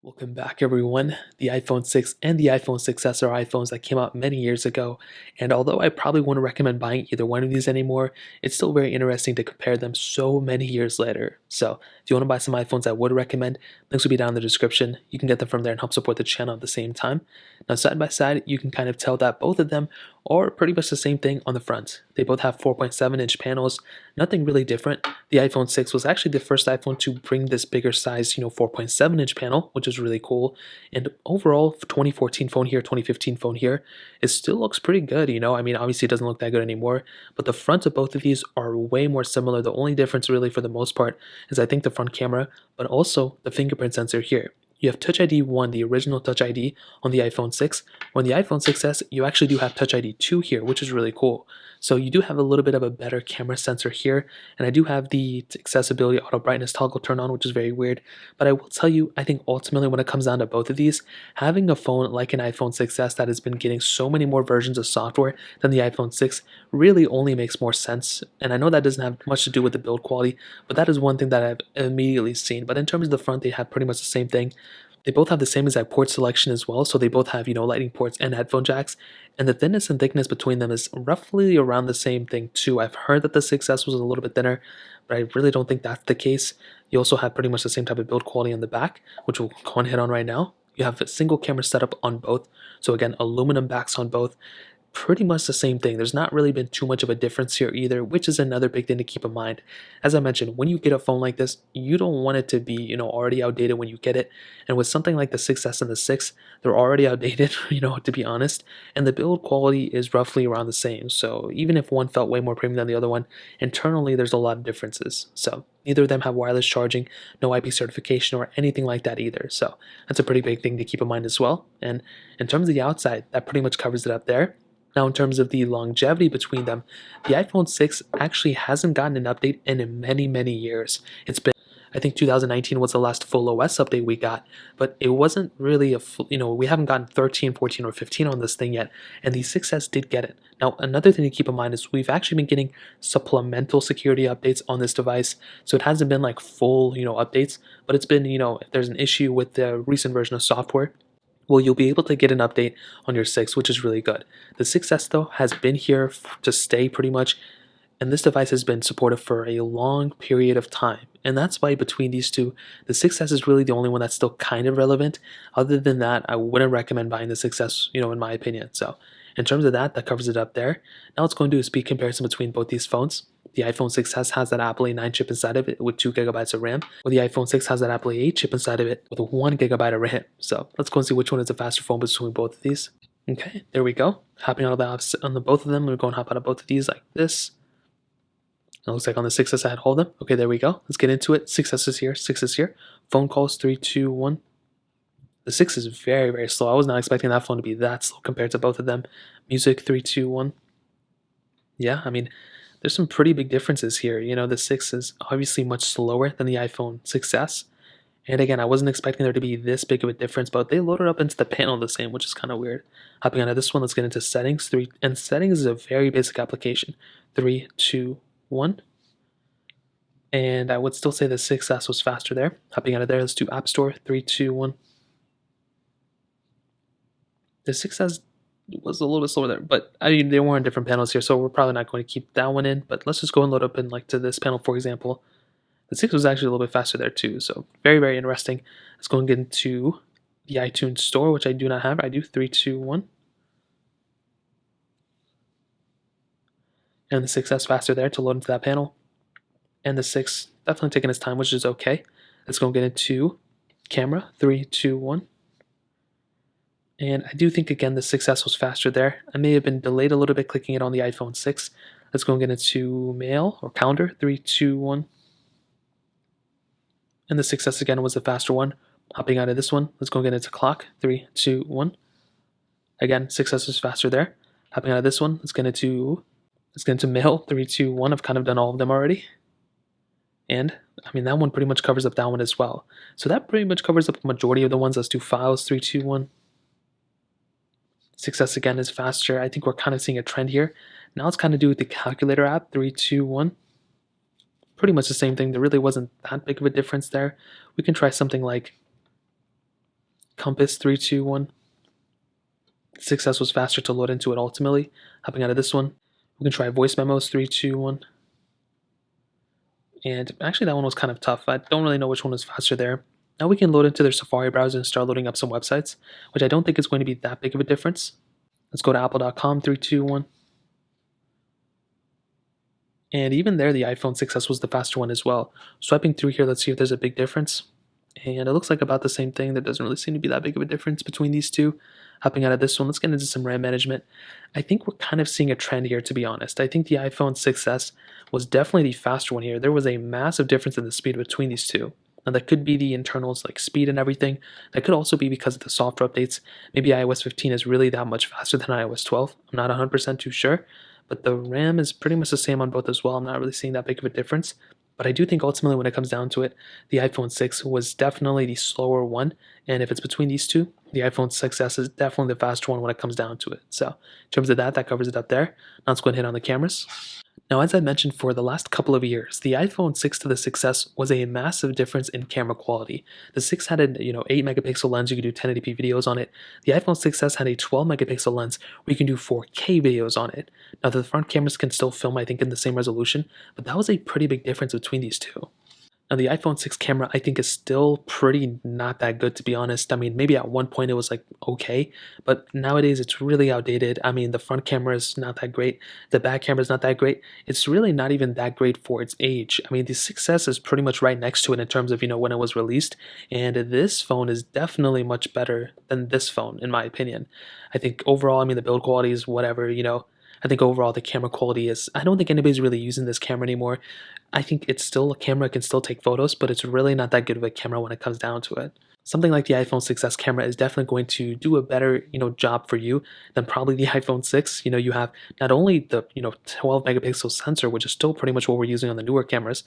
Welcome back, everyone. The iPhone 6 and the iPhone 6s are iPhones that came out many years ago, and although I probably wouldn't recommend buying either one of these anymore, it's still very interesting to compare them so many years later. So, if you want to buy some iPhones I would recommend, links will be down in the description. You can get them from there and help support the channel at the same time. Now, side by side, you can kind of tell that both of them are pretty much the same thing on the front. They both have 4.7-inch panels, nothing really different. The iPhone 6 was actually the first iPhone to bring this bigger size, 4.7-inch panel, which is really cool. And overall, 2014 phone here, 2015 phone here, it still looks pretty good, I mean, obviously it doesn't look that good anymore, but the fronts of both of these are way more similar. The only difference really for the most part is I think the front camera, but also the fingerprint sensor here. You have Touch ID 1, the original Touch ID on the iPhone 6. On the iPhone 6s, you actually do have Touch ID 2 here, which is really cool. So you do have a little bit of a better camera sensor here, and I do have the accessibility auto brightness toggle turned on, which is very weird. But I will tell you, I think ultimately when it comes down to both of these, having a phone like an iPhone 6s that has been getting so many more versions of software than the iPhone 6 really only makes more sense. And I know that doesn't have much to do with the build quality, but that is one thing that I've immediately seen. But in terms of the front, they have pretty much the same thing. They both have the same exact port selection as well, so they both have, lightning ports and headphone jacks, and the thinness and thickness between them is roughly around the same thing too. I've heard that the 6S was a little bit thinner, but I really don't think that's the case. You also have pretty much the same type of build quality on the back, which we'll go and hit on right now. You have a single camera setup on both, so again, aluminum backs on both. Pretty much the same thing. There's not really been too much of a difference here either, which is another big thing to keep in mind. As I mentioned, when you get a phone like this, you don't want it to be, already outdated when you get it. And with something like the 6S and the 6, they're already outdated, to be honest. And the build quality is roughly around the same. So even if one felt way more premium than the other one, internally there's a lot of differences. So neither of them have wireless charging, no IP certification or anything like that either. So that's a pretty big thing to keep in mind as well. And in terms of the outside, that pretty much covers it up there. Now, in terms of the longevity between them, the iPhone 6 actually hasn't gotten an update in many, many years. It's been, I think 2019 was the last full OS update we got, but it wasn't really a full, we haven't gotten 13, 14, or 15 on this thing yet, and the 6S did get it. Now, another thing to keep in mind is we've actually been getting supplemental security updates on this device, so it hasn't been like full, updates, but it's been, if there's an issue with the recent version of software, well, you'll be able to get an update on your 6, which is really good. The 6S, though, has been here to stay pretty much, and this device has been supported for a long period of time. And that's why between these two, the 6S is really the only one that's still kind of relevant. Other than that, I wouldn't recommend buying the 6S, in my opinion. So in terms of that, that covers it up there. Now let's go and do a speed comparison between both these phones. The iPhone 6s has that Apple A9 chip inside of it with 2 gigabytes of RAM, while the iPhone 6 has that Apple A8 chip inside of it with 1 gigabyte of RAM. So let's go and see which one is the faster phone between both of these. Okay, there we go. Hopping out of the both of them, we're going to hop out of both of these like this. It looks like on the 6S I had hold them. Okay, there we go. Let's get into it. 6S is here, 6 is here. Phone calls, 3, 2, 1. The 6 is very, very slow. I was not expecting that phone to be that slow compared to both of them. Music, 3, 2, 1. Yeah, I mean, there's some pretty big differences here. The 6 is obviously much slower than the iPhone 6S. And again, I wasn't expecting there to be this big of a difference, but they loaded up into the panel the same, which is kind of weird. Hopping out of this one, let's get into settings. And settings is a very basic application. 3, 2, 1. And I would still say the 6S was faster there. Hopping out of there, let's do App Store. 3, 2, 1. The 6S was a little bit slower there, but I mean, they were on different panels here, so we're probably not going to keep that one in. But let's just go and load up in like to this panel, for example. The 6 was actually a little bit faster there too, so very, very interesting. Let's go and get into the iTunes Store, which I do not have. I do 3, 2, 1. And the 6S faster there to load into that panel. And the 6 definitely taking its time, which is okay. Let's go and get into camera. 3, 2, 1. And I do think, again, the 6S was faster there. I may have been delayed a little bit clicking it on the iPhone 6. Let's go and get into mail or calendar. 3, 2, 1. And the 6S again was the faster one. Hopping out of this one, let's go and get into clock. 3, 2, 1. Again, 6S is faster there. Hopping out of this one, let's get into mail. 3, 2, 1. I've kind of done all of them already. And I mean, that one pretty much covers up that one as well. So that pretty much covers up the majority of the ones. Let's do files. 3, 2, 1. 6S again is faster. I think we're kind of seeing a trend here. Now let's kind of do the calculator app. 3, 2, 1. Pretty much the same thing. There really wasn't that big of a difference there. We can try something like Compass 321. 6S was faster to load into it ultimately. Hopping out of this one, we can try voice memos 321. And actually, that one was kind of tough. I don't really know which one was faster there. Now we can load into their Safari browser and start loading up some websites, which I don't think is going to be that big of a difference. Let's go to apple.com 321. And even there, the iPhone 6S was the faster one as well. Swiping through here, let's see if there's a big difference. And it looks like about the same thing. There doesn't really seem to be that big of a difference between these two. Hopping out of this one, let's get into some RAM management. I think we're kind of seeing a trend here, to be honest. I think the iPhone 6S was definitely the faster one here. There was a massive difference in the speed between these two. Now that could be the internals like speed and everything. That could also be because of the software updates. Maybe iOS 15 is really that much faster than iOS 12. I'm not 100% too sure. But the RAM is pretty much the same on both as well. I'm not really seeing that big of a difference. But I do think ultimately when it comes down to it, the iPhone 6 was definitely the slower one. And if it's between these two, the iPhone 6S is definitely the faster one when it comes down to it. So in terms of that, that covers it up there. Now let's go ahead and hit on the cameras. Now, as I mentioned, for the last couple of years, the iPhone 6 to the 6S was a massive difference in camera quality. The 6 had an 8 megapixel lens, you could do 1080p videos on it. The iPhone 6S had a 12 megapixel lens where you can do 4K videos on it. Now, the front cameras can still film, I think, in the same resolution, but that was a pretty big difference between these two. Now, the iPhone 6 camera, I think, is still pretty not that good, to be honest. I mean, maybe at one point it was like okay, but nowadays it's really outdated. I mean, the front camera is not that great. The back camera is not that great. It's really not even that great for its age. I mean, the 6S is pretty much right next to it in terms of, when it was released. And this phone is definitely much better than this phone, in my opinion. I think overall, I mean, the build quality is whatever. I think overall the camera quality is, I don't think anybody's really using this camera anymore. I think it's still a camera, can still take photos, but it's really not that good of a camera when it comes down to it. Something like the iPhone 6S camera is definitely going to do a better, job for you than probably the iPhone 6. You have not only the, 12 megapixel sensor, which is still pretty much what we're using on the newer cameras.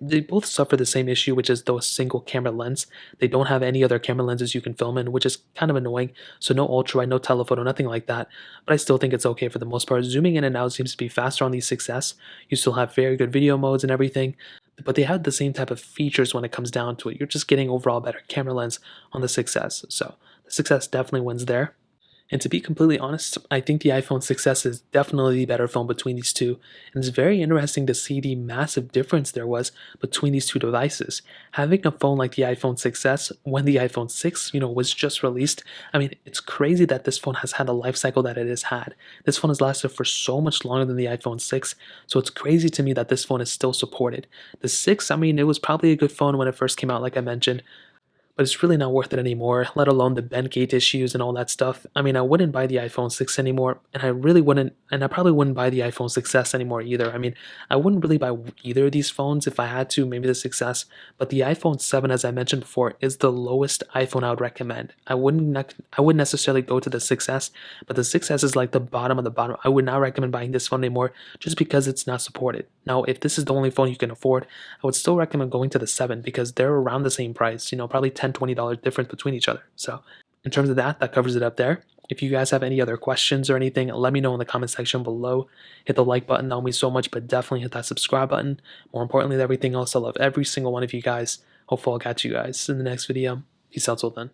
They both suffer the same issue, which is though a single camera lens. They don't have any other camera lenses you can film in, which is kind of annoying. So no ultra wide, no telephoto, nothing like that. But I still think it's okay for the most part. Zooming in and out seems to be faster on the 6S. You still have very good video modes and everything, but they have the same type of features when it comes down to it. You're just getting overall better camera lens on the 6S. So the 6S definitely wins there. And to be completely honest, I think the iPhone 6S is definitely the better phone between these two, and it's very interesting to see the massive difference there was between these two devices. Having a phone like the iPhone 6S when the iPhone 6, was just released, I mean, it's crazy that this phone has had a life cycle that it has had. This phone has lasted for so much longer than the iPhone 6, so it's crazy to me that this phone is still supported. The 6, I mean, it was probably a good phone when it first came out, like I mentioned, but it's really not worth it anymore, let alone the bend gate issues and all that stuff. I mean, I wouldn't buy the iPhone 6 anymore, and I probably wouldn't buy the iPhone 6S anymore either. I mean, I wouldn't really buy either of these phones if I had to, maybe the 6S, but the iPhone 7, as I mentioned before, is the lowest iPhone I would recommend. I wouldn't necessarily go to the 6S, but the 6S is like the bottom of the bottom. I would not recommend buying this phone anymore just because it's not supported. Now, if this is the only phone you can afford, I would still recommend going to the 7 because they're around the same price, probably $10-$20 difference between each other. So in terms of that, that covers it up there. If you guys have any other questions or anything, let me know in the comment section below. Hit the like button, that will mean so much, but definitely hit that subscribe button. More importantly than everything else, I love every single one of you guys. Hopefully I'll catch you guys in the next video. Peace out till then.